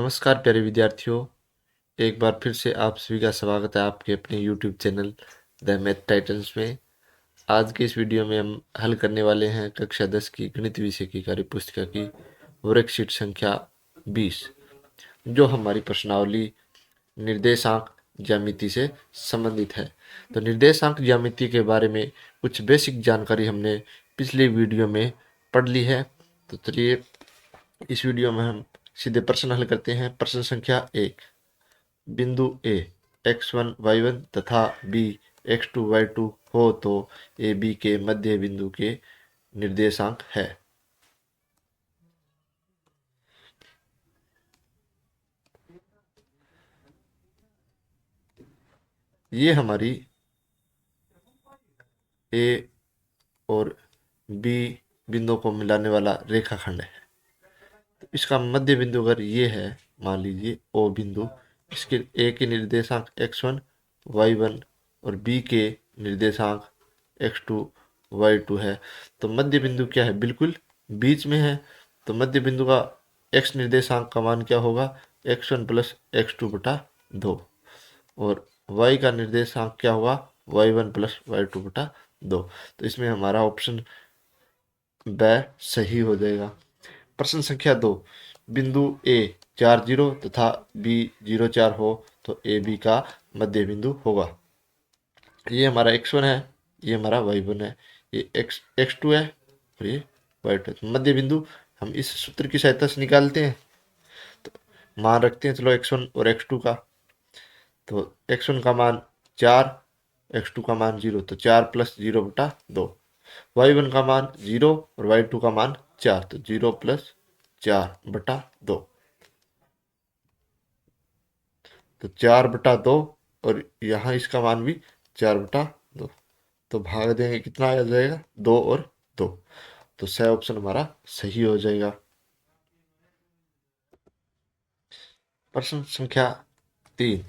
नमस्कार प्यारे विद्यार्थियों, एक बार फिर से आप सभी का स्वागत है आपके अपने YouTube channel the math titans में। आज के इस वीडियो में हम हल करने वाले हैं कक्षा 10 की गणित विषय की कार्यपुस्तिका की वर्कशीट संख्या 20, जो हमारी प्रश्नावली निर्देशांक ज्यामिति से संबंधित है। तो निर्देशांक ज्यामिति के बारे में कुछ बेसिक जानकारी हमने पिछले वीडियो में पढ़ ली है। तो चलिए इस वीडियो में हम सीधे प्रश्न हल करते हैं। प्रश्न संख्या 1, बिंदु ए x1 y1 तथा b x2 y2 हो तो ए बी के मध्य बिंदु के निर्देशांक है। ये हमारी ए और बी बिंदु को मिलाने वाला रेखाखंड है। तो इसका मध्य बिंदु अगर ये है, मान लीजिए ओ बिंदु, इसके ए के निर्देशांक x1 y1 और बी के निर्देशांक x2 y2 है। तो मध्य बिंदु क्या है? बिल्कुल बीच में है। तो मध्य बिंदु का x निर्देशांक का मान क्या होगा? x1 प्लस x2 बटा 2, और y का निर्देशांक क्या होगा? y1 प्लस y2 बटा 2। तो इसमें हमारा ऑप्शन ब सही हो जाएगा। प्रश्न संख्या 2, बिंदु ए 4 0 तथा बी 0 4 हो तो ए बी का मध्य बिंदु होगा। ये हमारा x1 है, ये हमारा y1 है, ये x2 है और ये y2 है। मध्य बिंदु हम इस सूत्र की सहायता से निकालते हैं। तो मान रखते हैं चलो x1 और x2 का। तो x1 का मान 4, x2 का मान 0, तो 4 प्लस 0 बटा 2। y1 का मान 0 और y2 का मान 4, तो 0 प्लस 4 बटा 2। तो 4 बटा 2 और यहाँ इसका मान भी 4 बटा 2। तो भाग देंगे, कितना आ जाएगा? 2 और 2। तो स ऑप्शन हमारा सही हो जाएगा। प्रश्न संख्या 3,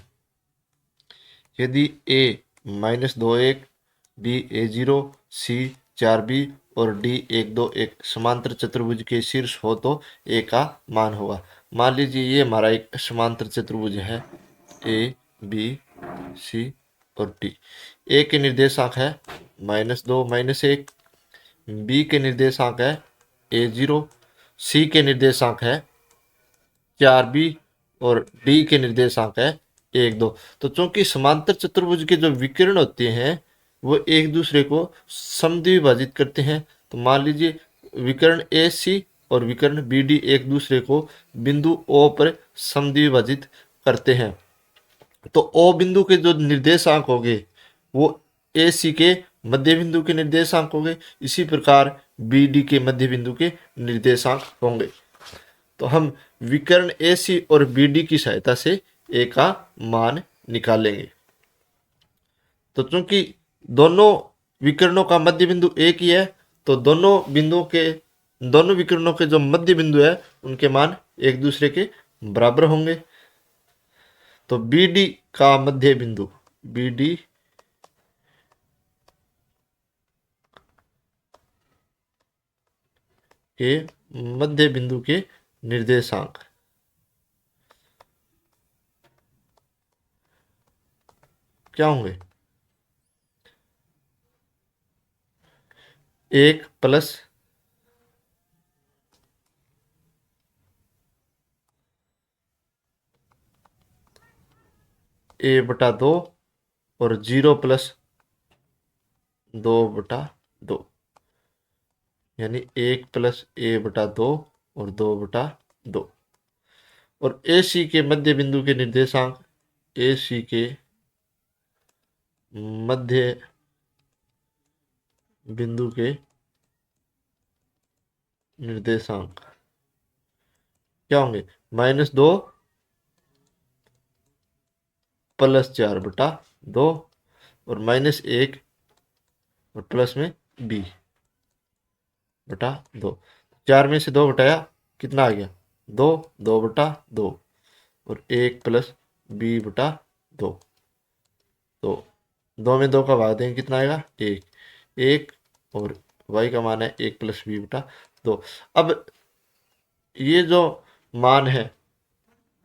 यदि a -2 1, b a0, c 4b और d 1 2 1 समांतर चतुर्भुज के शीर्ष हो तो a का मान होगा। मान लीजिए ये हमारा एक समांतर चतुर्भुज है, a b c और d। a के निर्देशांक है -2 -1, b के निर्देशांक है a0, c के निर्देशांक है 4b और d के निर्देशांक है 1 2। तो चूंकि समांतर चतुर्भुज के जो विकर्ण होते हैं वो एक दूसरे को समद्विभाजित करते हैं। तो मान लीजिए विकर्ण ए सी और विकर्ण बी डी एक दूसरे को बिंदु ओ पर समद्विभाजित करते हैं। तो ओ बिंदु के जो निर्देशांक होंगे वो ए सी के मध्य बिंदु के निर्देशांक होंगे। इसी प्रकार बी डी के मध्य बिंदु के निर्देशांक होंगे। तो हम विकर्ण ए सी और बी डी की सहायता से ए का मान निकालेंगे। तो चूंकि दोनों विकर्णों का मध्य बिंदु एक ही है, तो दोनों विकर्णों के जो मध्य बिंदु है उनके मान एक दूसरे के बराबर होंगे। तो बी डी का मध्य बिंदु, बी डी के मध्य बिंदु के निर्देशांक क्या होंगे? 1 प्लस a बटा 2 और 0 प्लस 2 बटा 2, यानी 1 प्लस a बटा 2 और 2 बटा 2। और ए सी के मध्य बिंदु के निर्देशांक, ए सी के मध्य बिंदु के निर्देशांक क्या होंगे? -2 प्लस 4 बटा 2 और -1 और प्लस में b बटा 2। 4 में से 2 घटाया, कितना आ गया? 2, 2 बटा 2 और 1 प्लस b बटा 2। तो 2 में 2 का भाग देंगे, कितना आएगा? 1 1 और y का मान है 1 प्लस b बटा 2। अब ये जो मान है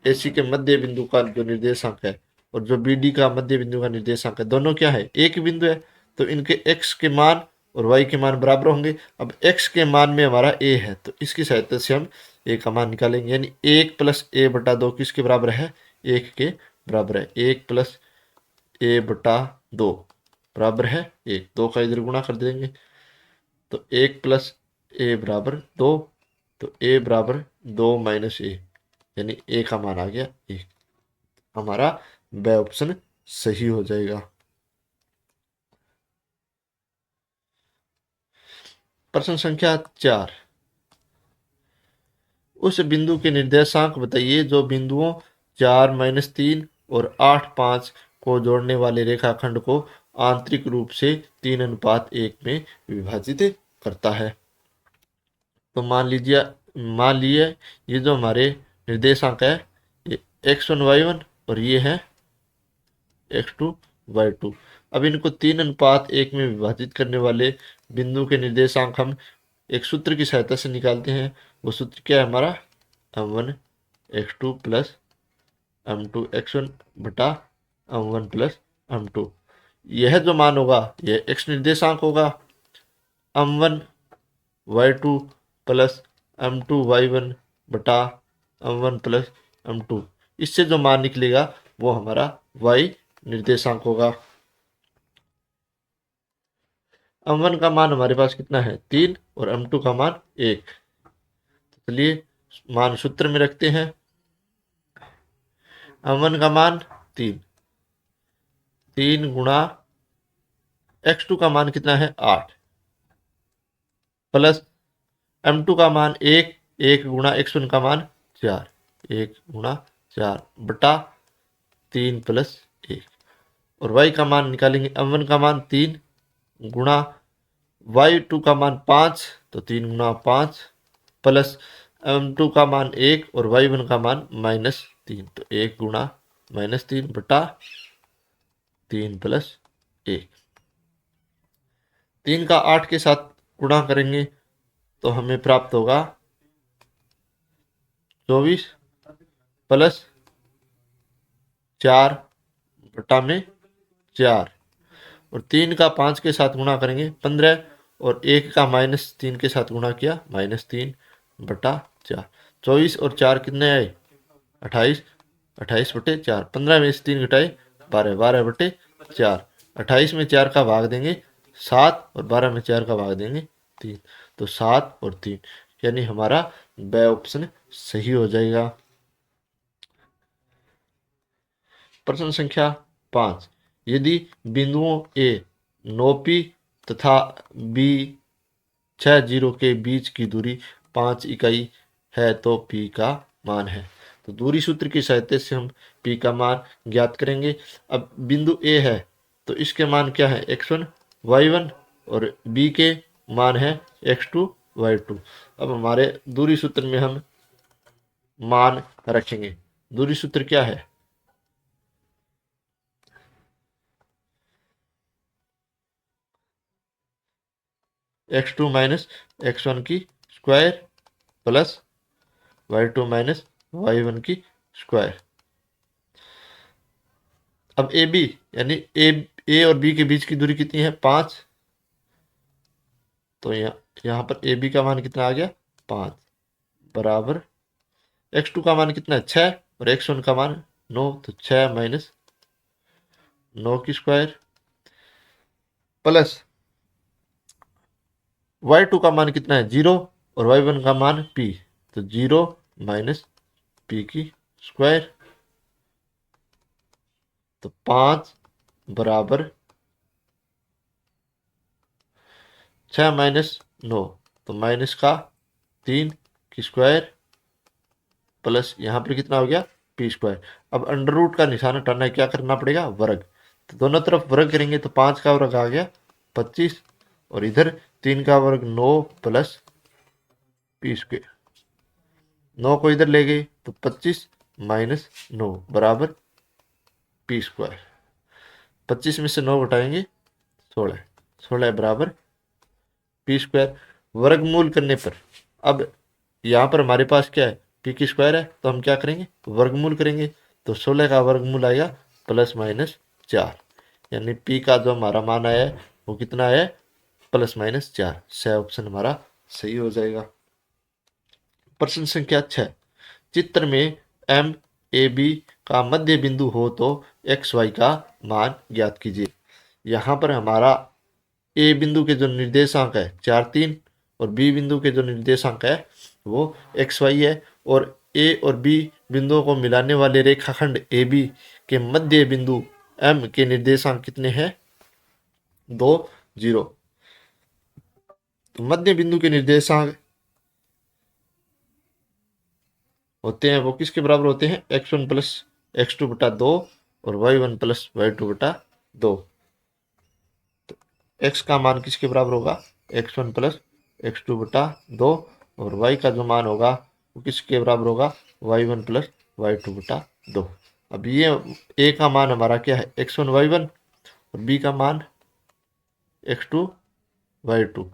AC के मध्य बिंदु का जो निर्देशांक है और जो BD का मध्य बिंदु का निर्देशांक है, दोनों क्या है, एक बिंदु है, तो इनके x के मान और y के मान बराबर होंगे। अब x के मान में हमारा a है, तो इसकी सहायता से हम a का मान निकालेंगे, यानी 1 + a/2 किसके बराबर है, 1 के बराबर है। 1 + a/2 बराबर है 1, 2 का इधर गुणा कर देंगे, तो 1 + a बराबर 2, तो a बराबर 2 - a, यानी a का मान आ गया 1। हमारा ब ऑप्शन सही हो जाएगा। प्रश्न संख्या 4, उस बिंदु के निर्देशांक बताइए जो बिंदुओं 4 - 3 और 8 5 को जोड़ने वाले रेखाखंड को आंतरिक रूप से 3:1 में विभाजित करता है। तो मान लिए ये जो हमारे निर्देशांक है, ये x1 y1 और ये है x2 y2। अब इनको 3:1 में विभाजित करने वाले बिंदु के निर्देशांक हम एक सूत्र की सहायता से निकालते हैं। वो सूत्र क्या है हमारा, m1 x2 + m2 x1 बटा m1 + m2। यह जो मान होगा यह x निर्देशांक होगा, m1 y2 + m2 y1 बटा m1 + m2। इससे जो मान निकलेगा वो हमारा y निर्देशांक होगा। m1 का मान हमारे पास कितना है, 3, और m2 का मान 1। चलिए मान सूत्र में रखते हैं। m1 का मान 3, 3 गुणा x2 का मान कितना है 8, प्लस m2 का मान 1, 1 गुणा x1 का मान 4, 1 गुणा 4 बटा 3 + 1। और y का मान निकालेंगे, m1 का मान 3 गुणा y2 का मान 5, तो 3 गुणा 5 प्लस m2 का मान 1 और y1 का मान -3, तो 1 गुणा -3 बटा 3 + 1। 3 का 8 के साथ गुणा करेंगे तो हमें प्राप्त होगा 24 प्लस 4 बटा में 4, और 3 का 5 के साथ गुणा करेंगे 15, और 1 का -3 के साथ गुणा किया -3 बटा 4। 24 और 4 कितने आए, 28, 28 बटे 4, 15 में से 3 घटाए 12, 12 बटे 4, 28 में 4 का भाग देंगे 7, और 12 में 4 का भाग देंगे 3, तो 7 और 3, यानी हमारा ब ऑप्शन सही हो जाएगा। प्रश्न संख्या 5, यदि बिंदुओं A 9P तथा B 60 के बीच की दूरी 5 इकाई है तो P का मान है। तो दूरी सूत्र की सहायता से हम P का मान ज्ञात करेंगे। अब बिंदु A है तो इसके मान क्या है, x1 y1, और B के मान है x2 y2। अब हमारे दूरी सूत्र में हम मान रखेंगे। दूरी सूत्र क्या है, x2 - x1 की स्क्वायर प्लस y2 - y1 की स्क्वायर। अब ए बी यानी ए और बी के बीच की दूरी कितनी है, 5, तो यहाँ पर ए बी का मान कितना आ गया 5, बराबर x2 का मान कितना है 6, और x1 का मान 9, तो 6 - 9 की स्क्वायर प्लस y2 का मान कितना है 0, और y1 का मान p, तो 0 - p की स्क्वायर, तो 5 बराबर 6 - 9, तो माइनस का 3 की स्क्वायर प्लस यहाँ पर कितना हो गया पी स्क्वायर। अब अंडर रूट का निशान हटाना है, क्या करना पड़ेगा, वर्ग, तो दोनों तरफ वर्ग करेंगे तो 5 का वर्ग आ गया 25, और इधर 3 का वर्ग 9 प्लस पी स्क्वायर, 9 को इधर ले गए तो 25 - 9 बराबर पी स्क्वायर। 25 में से 9 घटाएंगे 16, 16 बराबर पी स्क्वायर। वर्गमूल करने पर अब यहाँ पर हमारे पास क्या है पी की स्क्वायर है तो हम क्या करेंगे, वर्गमूल करेंगे। तो 16 का वर्गमूल आएगा +-4, यानी पी का जो हमारा मान आया है वो कितना है, +-4। स ऑप्शन हमारा सही हो जाएगा। प्रश्न संख्या 6, चित्र में एम ए बी का मध्य बिंदु हो तो एक्स वाई का मान ज्ञात कीजिए। यहाँ पर हमारा ए बिंदु के जो निर्देशांक है 4, 3 और बी बिंदु के जो निर्देशांक है वो एक्स वाई है, और ए और बी बिंदुओं को मिलाने वाले रेखाखंड ए बी के मध्य बिंदु एम के निर्देशांक कितने हैं, 2, 0। तो मध्य बिंदु के निर्देशांक होते हैं वो किसके बराबर होते हैं, x1 प्लस x2 बटा 2 और y1 प्लस y2 बटा 2। तो x का मान किसके बराबर होगा, x1 प्लस x2 बटा 2, और y का जो मान होगा वो किसके बराबर होगा, y1 प्लस y2 बटा 2। अब ये a का मान हमारा क्या है, x1 y1, और b का मान x2 y2,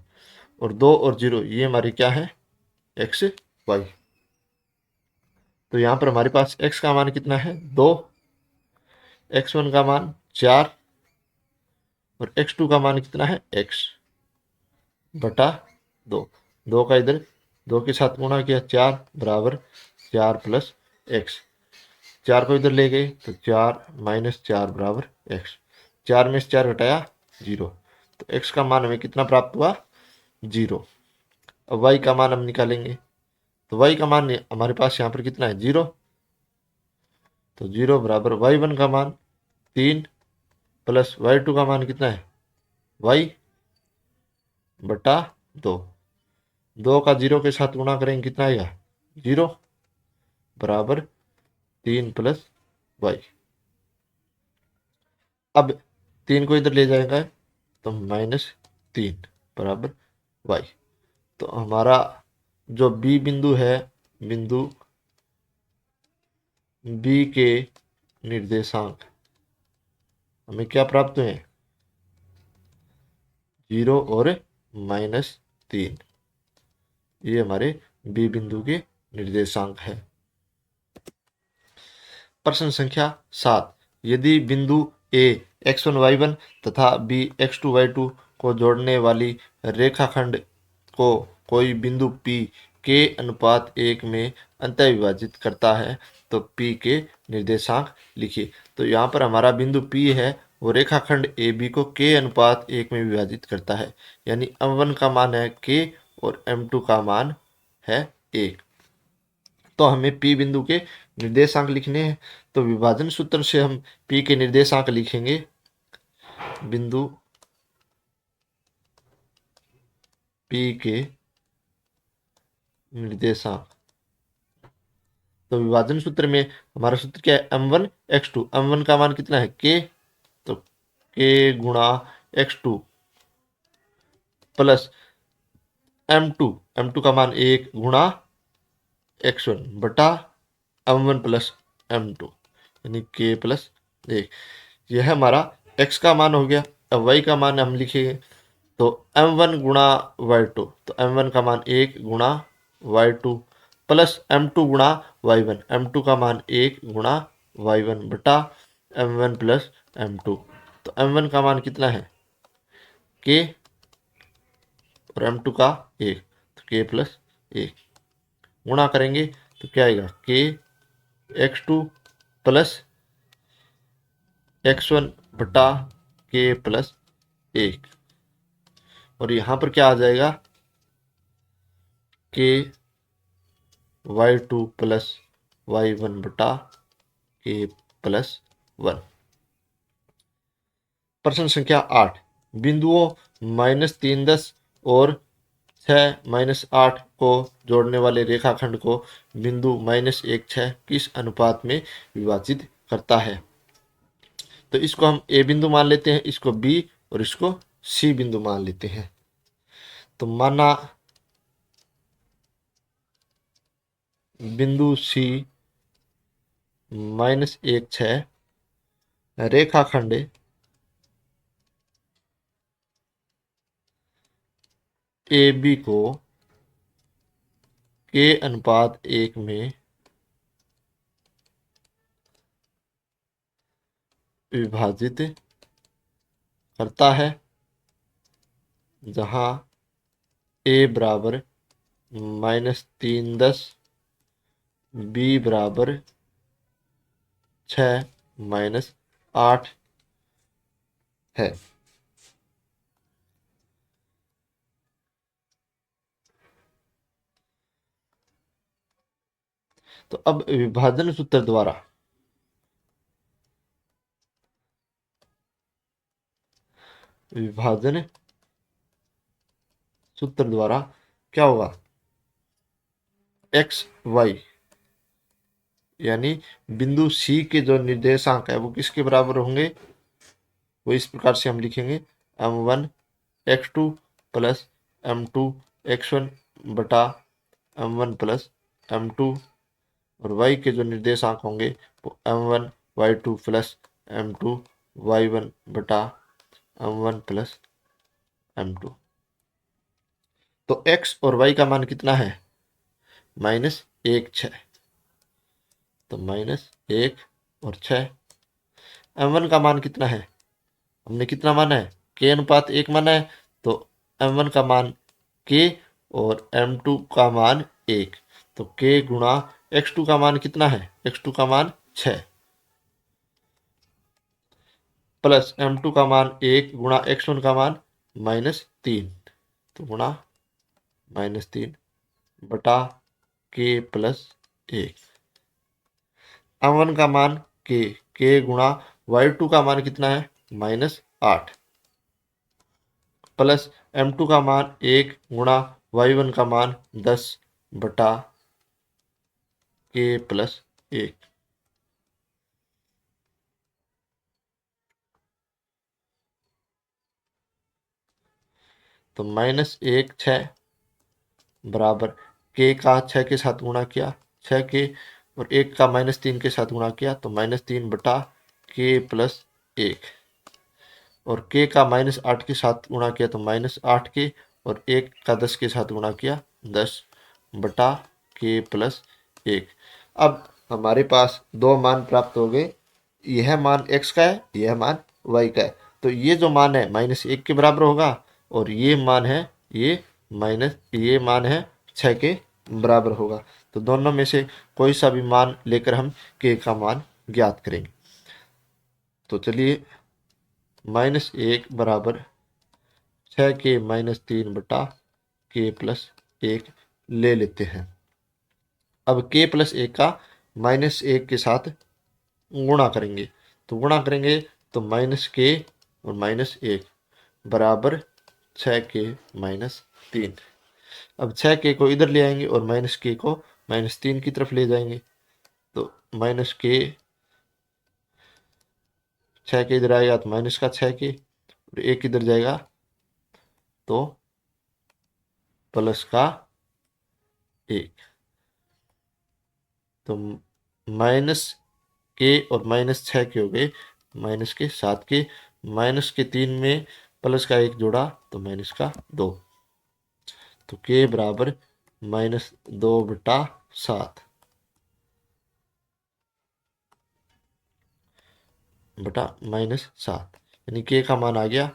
और 2 और 0 ये हमारी क्या है, x y। तो यहाँ पर हमारे पास x का मान कितना है, 2, x1 का मान 4 और x2 का मान कितना है, x बटा 2। 2 का इधर 2 के साथ गुणा किया, 4 बराबर 4 प्लस x। 4 को इधर ले गए तो 4 माइनस 4 बराबर x। 4 में से 4 घटाया 0, तो x का मान हमें कितना प्राप्त हुआ, 0। अब y का मान हम निकालेंगे, तो y का मान हमारे पास यहाँ पर कितना है, 0। तो 0 बराबर y1 का मान 3 प्लस y2 का मान कितना है, y बटा 2। 2 का 0 के साथ गुणा करेंगे कितना आएगा, 0 बराबर 3 प्लस y। अब 3 को इधर ले जाएगा तो -3 बराबर y। तो हमारा जो बी बिंदु है, बिंदु बी के निर्देशांक हमें क्या प्राप्त हुए, 0 और -3। ये हमारे बी बिंदु के निर्देशांक है। प्रश्न संख्या 7, यदि बिंदु ए x1 y1 तथा b x2 y2 को जोड़ने वाली रेखाखंड को कोई बिंदु P के अनुपात 1 में अंतः विभाजित करता है तो P के निर्देशांक लिखिए। तो यहाँ पर हमारा बिंदु P है वो रेखाखंड AB को K अनुपात 1 में विभाजित करता है, यानी M1 का मान है K और M2 का मान है 1। तो हमें P बिंदु के निर्देशांक लिखने हैं, तो विभाजन सूत्र से हम P के निर्देशांक लिखेंगे, बिंदु P के निर्देशांक। तो विभाजन सूत्र में हमारा सूत्र क्या है, m1 x2। m1 का मान कितना है, k, तो k गुणा x2 प्लस m2 का मान 1 गुणा x1 बटा m1 प्लस m2, यानी k प्लस 1। यह हमारा x का मान हो गया। अब y का मान हम लिखेंगे, तो m1 गुणा y2, तो m1 का मान 1 गुणा y2 प्लस m2 गुणा y1, m2 का मान 1 गुणा y1 बटा m1 प्लस m2। तो m1 का मान कितना है, k, और m2 का 1, तो k प्लस 1 गुणा करेंगे तो क्या आएगा, k x2 प्लस x1 बटा k प्लस 1, और यहाँ पर क्या आ जाएगा, k y2 प्लस y1 बटा k प्लस 1। प्रश्न संख्या 8, बिंदुओं -3 और 6 -8 को जोड़ने वाले रेखाखंड को बिंदु -1 6 किस अनुपात में विभाजित करता है। तो इसको हम ए बिंदु मान लेते हैं, इसको बी और इसको सी बिंदु मान लेते हैं। तो माना बिंदु सी -1 6 रेखाखंड ए बी को के अनुपात 1 में विभाजित करता है, जहां a बराबर -3 10, b बराबर 6 - 8 है। तो अब विभाजन सूत्र द्वारा विभाजन सूत्र द्वारा क्या होगा, एक्स वाई यानी बिंदु सी के जो निर्देशांक है वो किसके बराबर होंगे, वो इस प्रकार से हम लिखेंगे m1 x2 plus m2 x1 बटा m1 प्लस m2, और y के जो निर्देशांक होंगे वो m1 y2 plus m2 y1 बटा m1 प्लस m2। तो x और y का मान कितना है, -1 6, तो -1 और 6। m1 का मान कितना है, हमने कितना माना है, k अनुपात 1 माना है, तो m1 का मान k और m2 का मान 1, तो k गुणा x2 का मान कितना है, x2 का मान 6 प्लस m2 का मान 1 गुणा x1 का मान -3, तो गुणा -3 बटा k प्लस 1। m1 का मान k गुणा y2 का मान कितना है, -8 प्लस m2 का मान 1 गुणा y1 का मान 10 बटा k प्लस 1। तो -1 6 बराबर k का 6 के साथ गुणा किया 6 के, और 1 का -3 के साथ गुणा किया तो -3 बटा k प्लस 1, और k का -8 के साथ गुणा किया तो -8 के, और 1 का 10 के साथ गुणा किया 10 बटा k प्लस 1। अब हमारे पास दो मान प्राप्त हो गए, यह मान x का है, यह मान y का है। तो ये जो मान है -1 के बराबर होगा, और ये मान है ये मान है 6 के बराबर होगा। तो दोनों में से कोई सा भी मान लेकर हम k का मान ज्ञात करेंगे। तो चलिए -1 बराबर 6 के -3 बटा k प्लस 1 ले लेते हैं। अब k प्लस 1 का -1 के साथ गुणा करेंगे, तो गुणा करेंगे तो -k और -1 बराबर 6k -3। अब 6k को इधर ले आएंगे और -k को -3 की तरफ ले जाएंगे, तो -k 6k इधर आएगा तो माइनस का 6k, और 1 इधर जाएगा तो प्लस का 1। तो -k और -6k हो गए, -7k, -3 में प्लस का 1 जोड़ा तो -2, तो k बराबर -2 बटा 7 बटा -7, यानी k का मान आ गया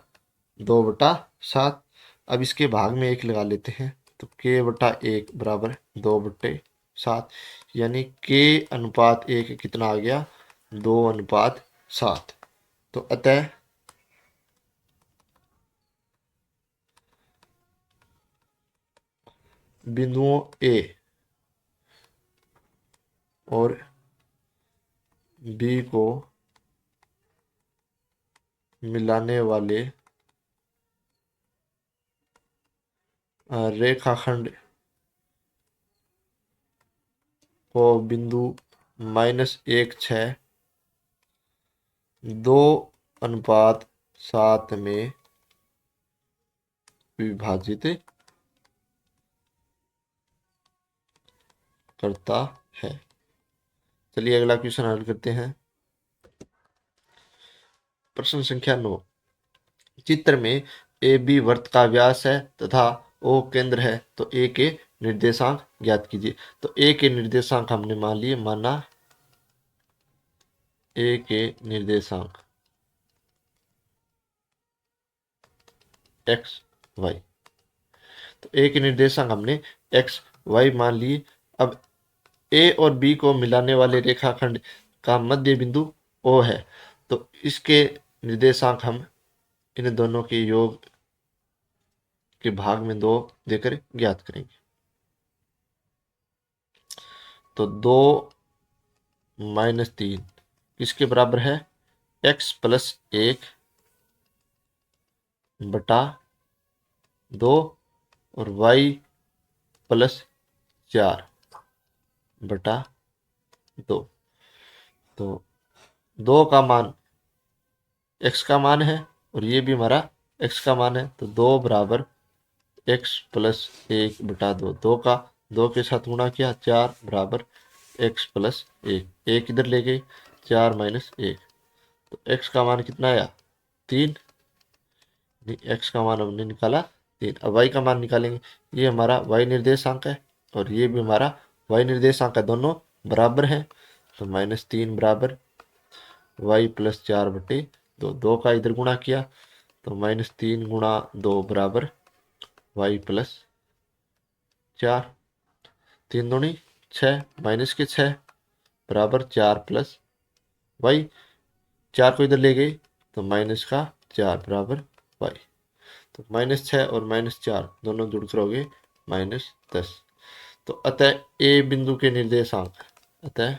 2 बटा 7। अब इसके भाग में 1 लगा लेते हैं, तो k बटा 1 बराबर 2 बटे 7, यानी k अनुपात 1 कितना आ गया, 2:7। तो अतः बिंदुओं A और B को मिलाने वाले रेखाखंड को बिंदु -1 6 2:7 में विभाजित करता है। चलिए अगला क्वेश्चन हल करते हैं। प्रश्न संख्या 9, चित्र में ए बी वृत्त का व्यास है तथा ओ केंद्र है, तो ए के निर्देशांक ज्ञात कीजिए। तो ए के निर्देशांक हमने मान लिए, माना ए के निर्देशांक एक्स वाई। तो ए के निर्देशांक हमने एक्स वाई मान लिए। अब ए और बी को मिलाने वाले रेखाखंड का मध्य बिंदु ओ है, तो इसके निर्देशांक हम इन दोनों के योग के भाग में 2 देकर ज्ञात करेंगे। तो 2 माइनस 3 किसके बराबर है? x प्लस 1 बटा 2 और y प्लस 4 बटा 2। तो 2 का मान x का मान है और ये भी हमारा x का मान है, तो 2 बराबर x प्लस 1 बटा 2। 2 का 2 के साथ गुणा किया, 4 बराबर x प्लस 1। 1 इधर ले गई, 4 माइनस 1। तो x का मान कितना आया? 3। x का मान हमने निकाला 3। अब y का मान निकालेंगे। ये हमारा y निर्देशांक है और ये भी हमारा y निर्देशांक है, दोनों बराबर हैं। तो -3 बराबर y प्लस 4 बटे 2। 2 का इधर गुणा किया, तो -3 गुणा 2 बराबर y प्लस 4। 3 दूनी 6, माइनस के 6 बराबर 4 प्लस y। 4 को इधर ले गई, तो माइनस का 4 बराबर y। तो -6 और -4 दोनों जुड़कर हो गए -10। तो अतः ए बिंदु के निर्देशांक, अतः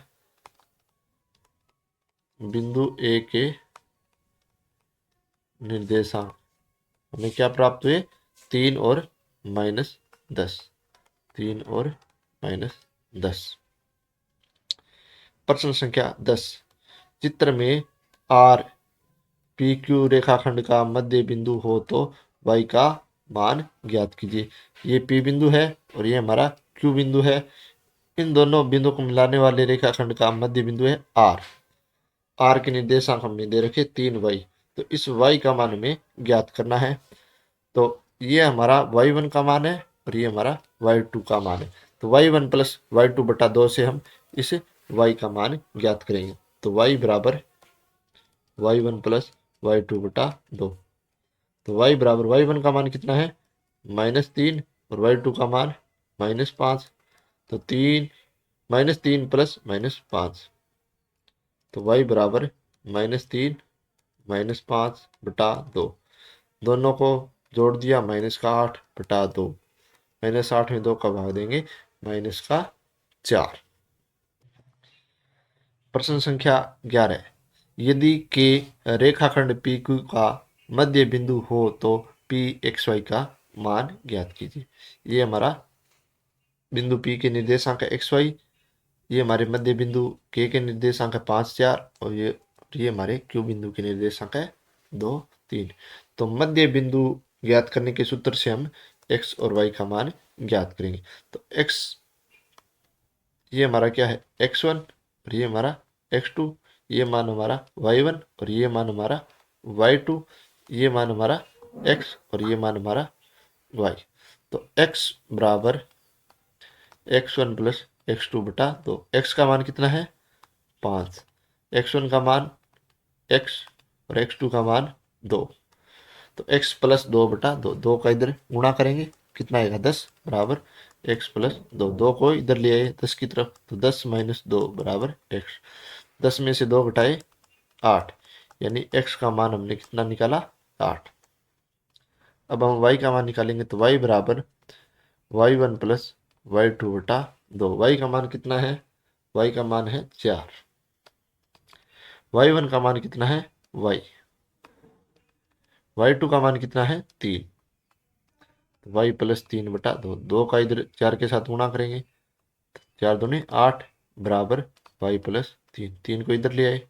बिंदु ए के निर्देशांक हमें क्या प्राप्त हुए? 3 और -10। 3 और -10। प्रश्न संख्या 10। चित्र में आर पी क्यू रेखाखंड का मध्य बिंदु हो तो y का मान ज्ञात कीजिए। ये P बिंदु है और ये हमारा Q बिंदु है। इन दोनों बिंदुओं को मिलाने वाले रेखाखंड का मध्य बिंदु है R। R के निर्देशांक हमने दे रखे 3y। तो इस y का मान हमें ज्ञात करना है। तो ये हमारा y1 का मान है और ये हमारा y2 का मान है। तो y1 प्लस y2 बटा 2 से हम इस y का मान ज्ञात करेंगे। तो y बराबर y1 प्लस y2 बटा 2। तो y बराबर y1 का मान कितना है? -3 और y2 का मान -5। तो 3 प्लस -5। तो y बराबर -3 -5 बटा 2। दोनों को जोड़ दिया, -8 बटा 2। -8 में 2 का भाग देंगे, -4। प्रश्न संख्या 11। यदि के रेखाखंड PQ का मध्य बिंदु हो तो PXY का मान ज्ञात कीजिए। ये हमारा बिंदु P के निर्देशांक है XY। ये हमारे मध्य बिंदु K के निर्देशांक है 5, 4 और ये हमारे Q बिंदु के निर्देशांक है 2, 3। तो मध्य बिंदु ज्ञात करने के सूत्र से हम x और y का मान ज्ञात करेंगे। तो x ये हमारा क्या है? x1 और ये हमारा x2। ये मान हमारा y1 और ये मान हमारा y2। ये मान हमारा x और ये मान हमारा y। तो x बराबर x1 प्लस x2 बटा 2। x का मान कितना है? 5। x1 का मान x और x2 का मान 2। तो x प्लस 2 बटा 2। 2 का इधर गुणा करेंगे, कितना आएगा? 10 बराबर x प्लस 2। 2 को इधर ले आए 10 की तरफ, तो 10 माइनस 2 बराबर x। 10 में से 2 घटाए 8, यानी x का मान हमने कितना निकाला? 8। अब हम y का मान निकालेंगे, तो y बराबर y1 प्लस y2 बटा 2। y का मान कितना है? y का मान है 4। y1 का मान कितना है? y। y2 का मान कितना है? 3। y प्लस 3 बटा 2। 2 का इधर 4 के साथ गुणा करेंगे, 4 दूनी 8 बराबर y प्लस 3। 3 को इधर ले आए,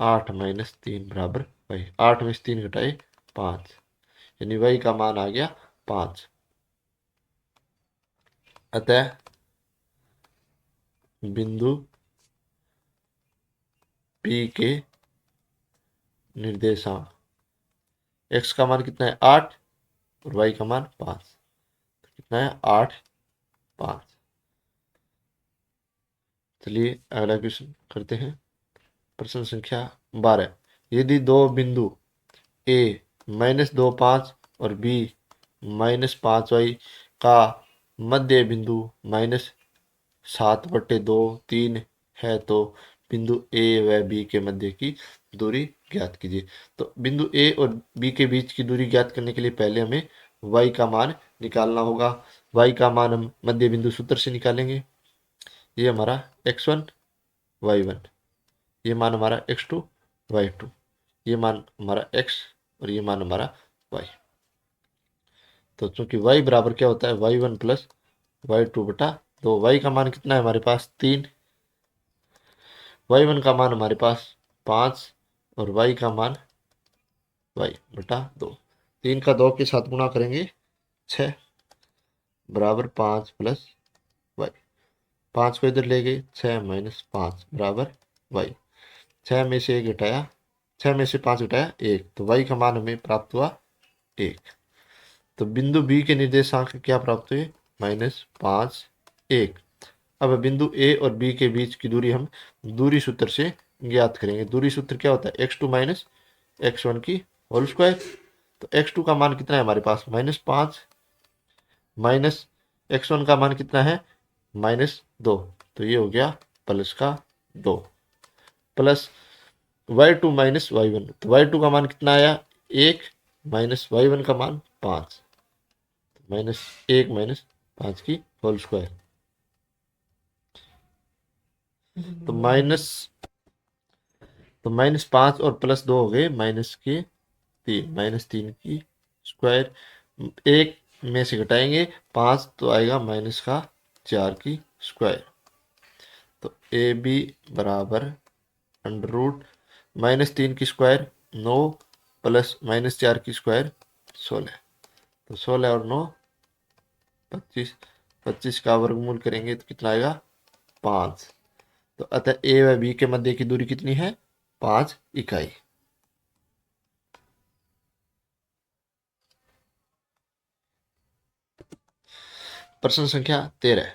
8 माइनस 3 बराबर y। 8 में से 3 घटाए 5, यानी y का मान आ गया 5। अतः बिंदु P के निर्देशांक x का मान कितना है? 8 और y का मान 5। तो कितना है? 8, 5। चलिए अगला क्वेश्चन करते हैं। प्रश्न संख्या 12। यदि दो बिंदु A -2, 5 और बी -5y का मध्य बिंदु -7/2 3 है तो बिंदु ए व बी के मध्य की दूरी ज्ञात कीजिए। तो बिंदु ए और बी के बीच की दूरी ज्ञात करने के लिए पहले हमें y का मान निकालना होगा। y का मान हम मध्य बिंदु सूत्र से निकालेंगे। ये हमारा x1 y1, ये मान हमारा x2 y2, ये मान हमारा x और ये मान हमारा y। तो चूंकि y बराबर क्या होता है y1 प्लस y2/2। y का मान कितना है हमारे पास 3, y1 का मान हमारे पास 5 और y का मान y/2। 3 का 2 के साथ गुणा करेंगे 6 बराबर 5 प्लस y। 5 को इधर ले गए 6 - 5 बराबर y। 6 में से 1 घटाया 6 में से 5 घटाया 1, तो y का मान हमें प्राप्त हुआ 1। तो बिंदु बी के निर्देशांक क्या प्राप्त हुए -5 1। अब बिंदु ए और बी के बीच की दूरी हम दूरी सूत्र से ज्ञात करेंगे। दूरी सूत्र क्या होता है x2 - x1 की होल स्क्वायर। तो x2 का मान कितना है हमारे पास -5 माइनस x1 का मान कितना है -2, तो ये हो गया प्लस का 2 प्लस y2 - y1। तो y2 का मान कितना आया 1 माइनस y1 का मान 5, -1 - 5 की होल स्क्वायर। तो -5 और +2 हो गए -3 की स्क्वायर। 1 में से घटाएंगे 5 तो आएगा -4 की स्क्वायर। तो ए बी बराबर √ -3 की स्क्वायर 9 प्लस -4 की स्क्वायर 16। तो 16 और 9 25, 25 का वर्गमूल करेंगे तो कितना आएगा 5। तो अतः ए व बी के मध्य की दूरी कितनी है 5 इकाई। प्रश्न संख्या 13।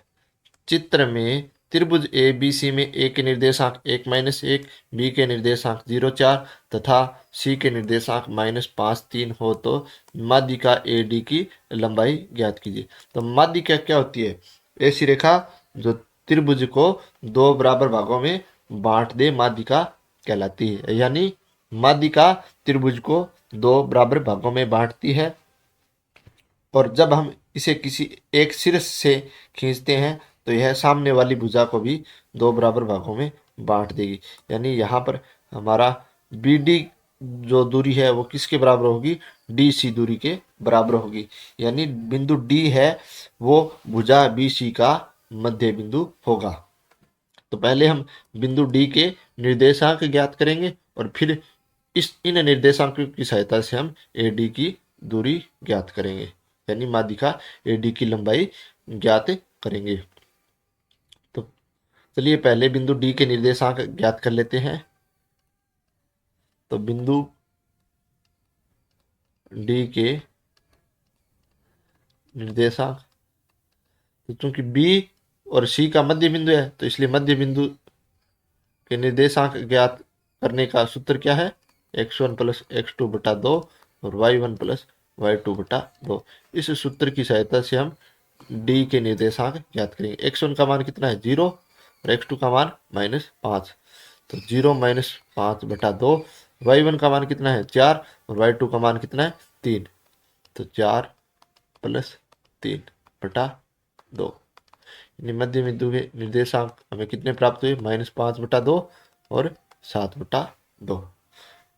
चित्र में त्रिभुज ए बी सी में ए के निर्देशांक 1 - 1, बी के निर्देशांक 0 4 तथा सी के निर्देशांक -5 3 हो तो माध्यिका ए डी की लंबाई ज्ञात कीजिए। तो माध्यिका क्या होती है ऐसी रेखा जो त्रिभुज को दो बराबर भागों में बांट दे, माध्यिका कहलाती है। यानी माध्यिका त्रिभुज को दो बराबर भागों में बांटती है और जब हम इसे किसी एक शीर्ष से खींचते हैं तो यह सामने वाली भुजा को भी दो बराबर भागों में बांट देगी। यानी यहाँ पर हमारा बी डी जो दूरी है वो किसके बराबर होगी डी सी दूरी के बराबर होगी। यानी बिंदु डी है वो भुजा बी सी का मध्य बिंदु होगा। तो पहले हम बिंदु डी के निर्देशांक ज्ञात करेंगे और फिर इन निर्देशांकों की सहायता से हम ए डी की दूरी ज्ञात करेंगे, यानी माध्यिका ए डी की लंबाई ज्ञात करेंगे। तो चलिए पहले बिंदु डी के निर्देशांक ज्ञात कर लेते हैं। तो बिंदु डी के निर्देशांक, तो चूंकि बी और सी का मध्य बिंदु है तो इसलिए मध्य बिंदु के निर्देशांक ज्ञात करने का सूत्र क्या है x1 + x2/2 और y1 + y2/2। इस सूत्र की सहायता से हम डी के निर्देशांक ज्ञात करेंगे। x1 का मान कितना है 0 और x2 का मान -5। तो 0 - 5/2। y1 का मान कितना है 4 और y2 का मान कितना है 3। तो 4 + 3/2। मध्य बिंदु के निर्देशांक हमें कितने प्राप्त हुए -5/2 और 7/2।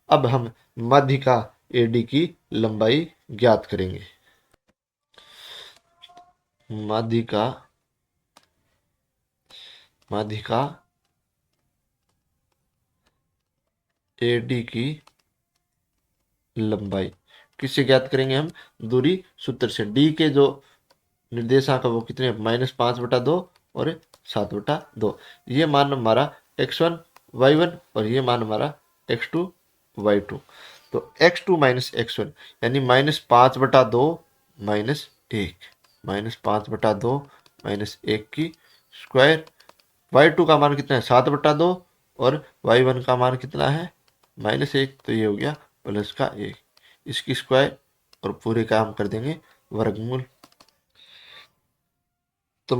अब हम माध्यिका एडी की लंबाई ज्ञात करेंगे। माध्यिका एडी की लंबाई किससे ज्ञात करेंगे हम दूरी सूत्र से। डी के जो निर्देशांक है वो कितने -5/2 और 7/2। ये मान हमारा x1 y1 और ये मान हमारा x2 y2। तो x2 - x1 यानी -5/2 -1 -5/2 -1 की स्क्वायर। y2 का मान कितना है 7/2 और y1 का मान कितना है -1, तो ये हो गया +1 इसकी स्क्वायर और पूरे का हम कर देंगे वर्गमूल। तो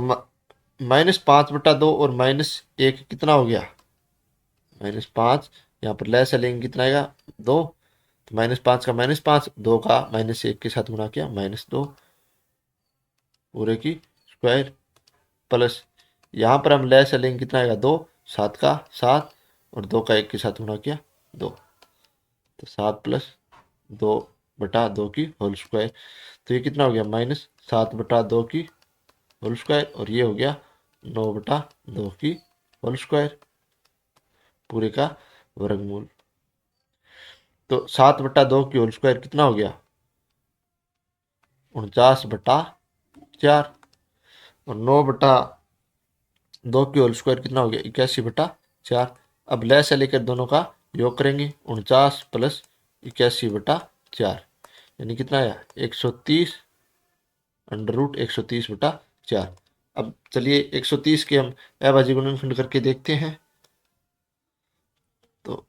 -5/2 और -1 कितना हो गया? -5। यहाँ पर लैस लेंगे कितना आएगा? 2। तो -5 का -5, 2 का -1 के साथ गुणा किया -2 पूरे की स्क्वायर, प्लस यहाँ पर हम लैस लेंगे कितना आएगा? 2। 7 का 7 और 2 का 1 के साथ गुणा किया 2, तो 7 + 2/2 की होल स्क्वायर। तो ये कितना हो गया? -7/2 की होल स्क्वायर, और ये हो गया 9/2 की होल स्क्वायर पूरे का वर्गमूल। तो 7/2 की होल स्क्वायर कितना हो गया? 49/4। और 9/2 की होल स्क्वायर कितना हो गया? 81/4। अब लैस लेकर दोनों का योग करेंगे, 49 + 81/4 यानी कितना आया? 130 √130/4। अब चलिए 130 के हम अभाज्य गुणनखंड करके देखते हैं। तो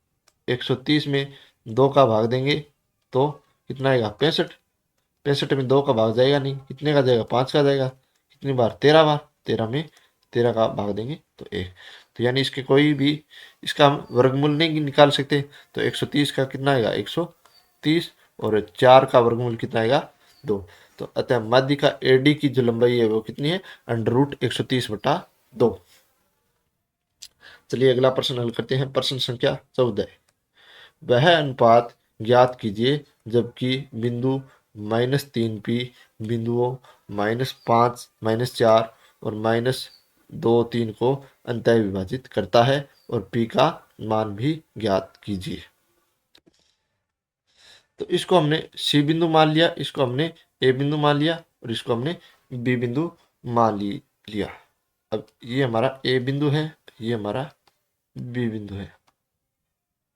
130 में 2 का भाग देंगे तो कितना आएगा? 65। 65 में 2 का भाग जाएगा नहीं, कितने का जाएगा? 5 का जाएगा। कितनी बार? 13 बार। 13 में 13 का भाग देंगे तो 1। तो यानी इसके कोई भी इसका हम वर्गमूल नहीं निकाल सकते। तो 130 का कितना आएगा? 130, और 4 का वर्गमूल कितना आएगा? 2। तो अतः माध्य का एडी की जो लंबाई है वो कितनी है? √130/2। चलिए अगला प्रश्न हल करते हैं। प्रश्न संख्या 14। वह अनुपात ज्ञात कीजिए जबकि बिंदु -3p बिंदुओं -5, -4 और -2, 3 को अंतः विभाजित करता है, और p का मान भी ज्ञात कीजिए। तो इसको हमने C बिंदु मान लिया, इसको हमने A बिंदु मान लिया, और इसको हमने B बिंदु मान लिया। अब ये हमारा A बिंदु है, ये हमारा B बिंदु है।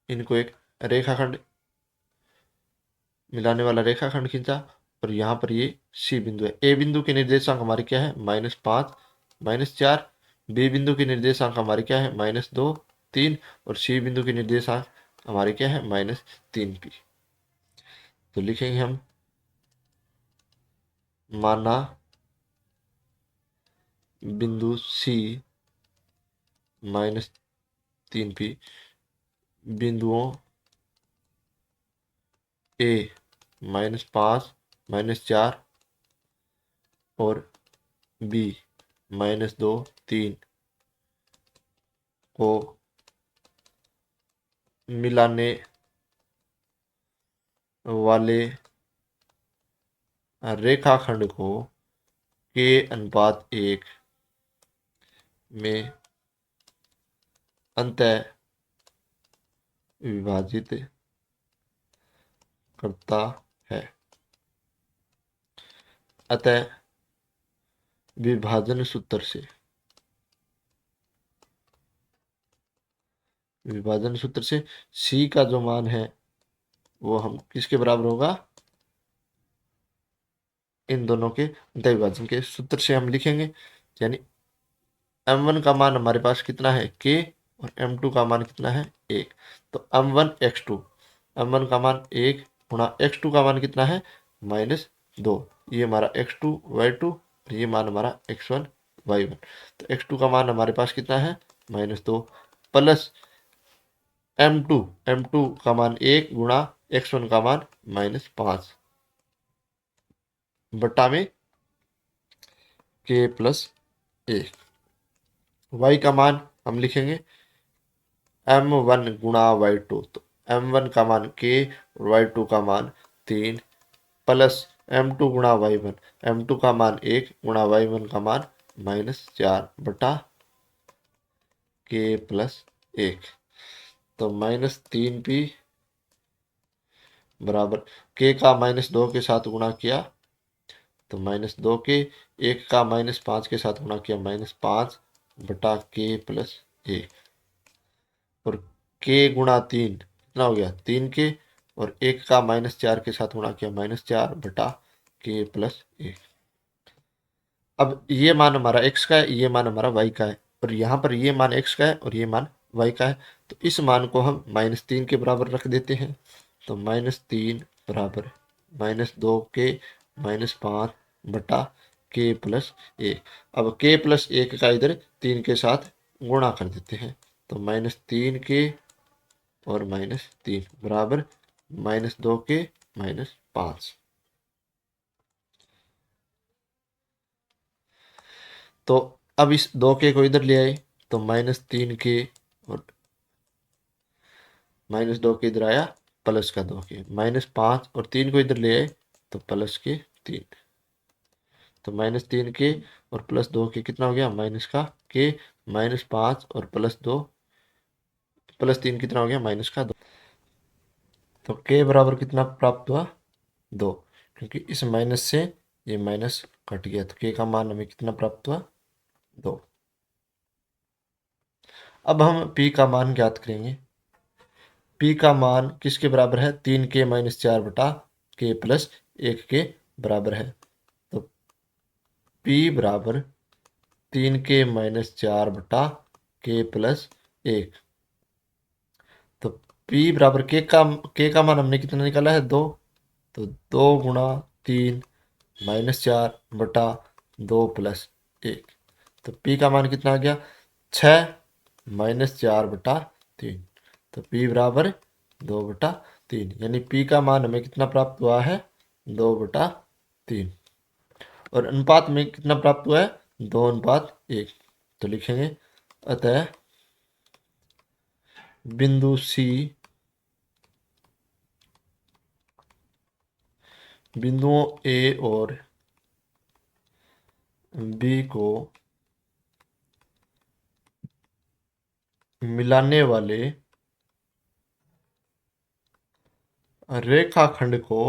इनको एक रेखाखंड, मिलाने वाला रेखाखंड खींचा, और यहाँ पर ये C बिंदु है। A बिंदु के निर्देशांक हमारे क्या है? -5, -4। B बिंदु के निर्देशांक हमारे क्या है? -2, 3। और C बिंदु के निर्देशांक हमारे क्या है? -3p। तो लिखेंगे हम माना बिंदु C -3p बिंदुओं A -5, -4 और B -2, 3 को मिलाने वाले रेखाखंड को K/1 में अंतः विभाजित करता है। अतः विभाजन सूत्र से C का जो मान है वो हम किसके बराबर होगा? इन दोनों के अंतः विभाजन के सूत्र से हम लिखेंगे। यानी m1 का मान हमारे पास कितना है? K, और m2 का मान कितना है? 1। तो m1 x2, m1 का मान 1 गुणा x2 का मान कितना है? -2। ये हमारा x2 y2, और ये मान हमारा x1 y1। तो x2 का मान हमारे पास कितना है? -2, प्लस m2 का मान 1 गुणा x1 का मान -5 बट्टा में k + 1। y का मान हम लिखेंगे m1 गुणा y2। तो m1 का मान k और y2 का मान 3, प्लस m2 गुणा y1। m2 का मान 1 गुणा y1 का मान -4 बटा k + 1। तो -3p बराबर k का -2 के साथ गुणा किया तो -2 के, 1 का -5 के साथ गुणा किया -5 बटा k + 1। और k गुणा 3 कितना हो गया? 3k, और 1 का -4 के साथ गुणा किया -4 बटा k + 1। अब ये मान हमारा x का है, ये मान हमारा y का है, और यहाँ पर ये मान x का है और ये मान y का है। तो इस मान को हम -3 के बराबर रख देते हैं। तो -3 बराबर -2k -5 बटा k प्लस 1। अब k प्लस 1 का इधर 3 के साथ गुणा कर देते हैं, तो -3k और -3 बराबर -2k -5। तो अब इस 2k को इधर ले आए तो -3k और -2k इधर आया, प्लस का 2k, -5 और 3 को इधर ले आए तो प्लस के 3, तो -3k और +2k कितना हो गया, माइनस का k, -5 और +2 +3 कितना हो गया, -2। तो k बराबर कितना प्राप्त हुआ, 2, क्योंकि इस माइनस से ये माइनस कट गया, तो k का मान हमें कितना प्राप्त हुआ, 2। अब हम p का मान ज्ञात करेंगे। p का मान किसके बराबर है, 3k - 4 बटा k प्लस 1 के बराबर है। तो p बराबर 3k - 4 बटा k प्लस 1। तो p बराबर k का मान हमने कितना निकाला है, 2। तो 2 गुणा 3 -4 बटा 2 प्लस 1। तो p का मान कितना आ गया, 6 -4 बटा 3। तो p बराबर 2 बटा 3, यानी p का मान हमें कितना प्राप्त हुआ है, 2 बटा 3। और अनुपात में कितना प्राप्त हुआ है, 2:1। तो लिखेंगे अतः बिंदु C बिंदुओं A और B को मिलाने वाले रेखाखंड को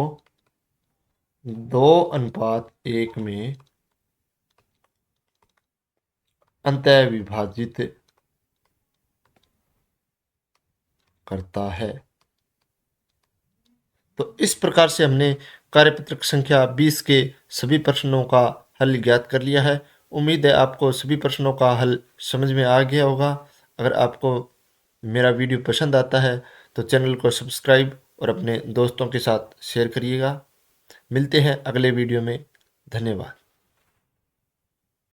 2:1 में अंतः विभाजित करता है। तो इस प्रकार से हमने कार्यपत्रक संख्या 20 के सभी प्रश्नों का हल ज्ञात कर लिया है। उम्मीद है आपको सभी प्रश्नों का हल समझ में आ गया होगा। अगर आपको मेरा वीडियो पसंद आता है तो चैनल को सब्सक्राइब और अपने दोस्तों के साथ शेयर करिएगा। मिलते हैं अगले वीडियो में। धन्यवाद।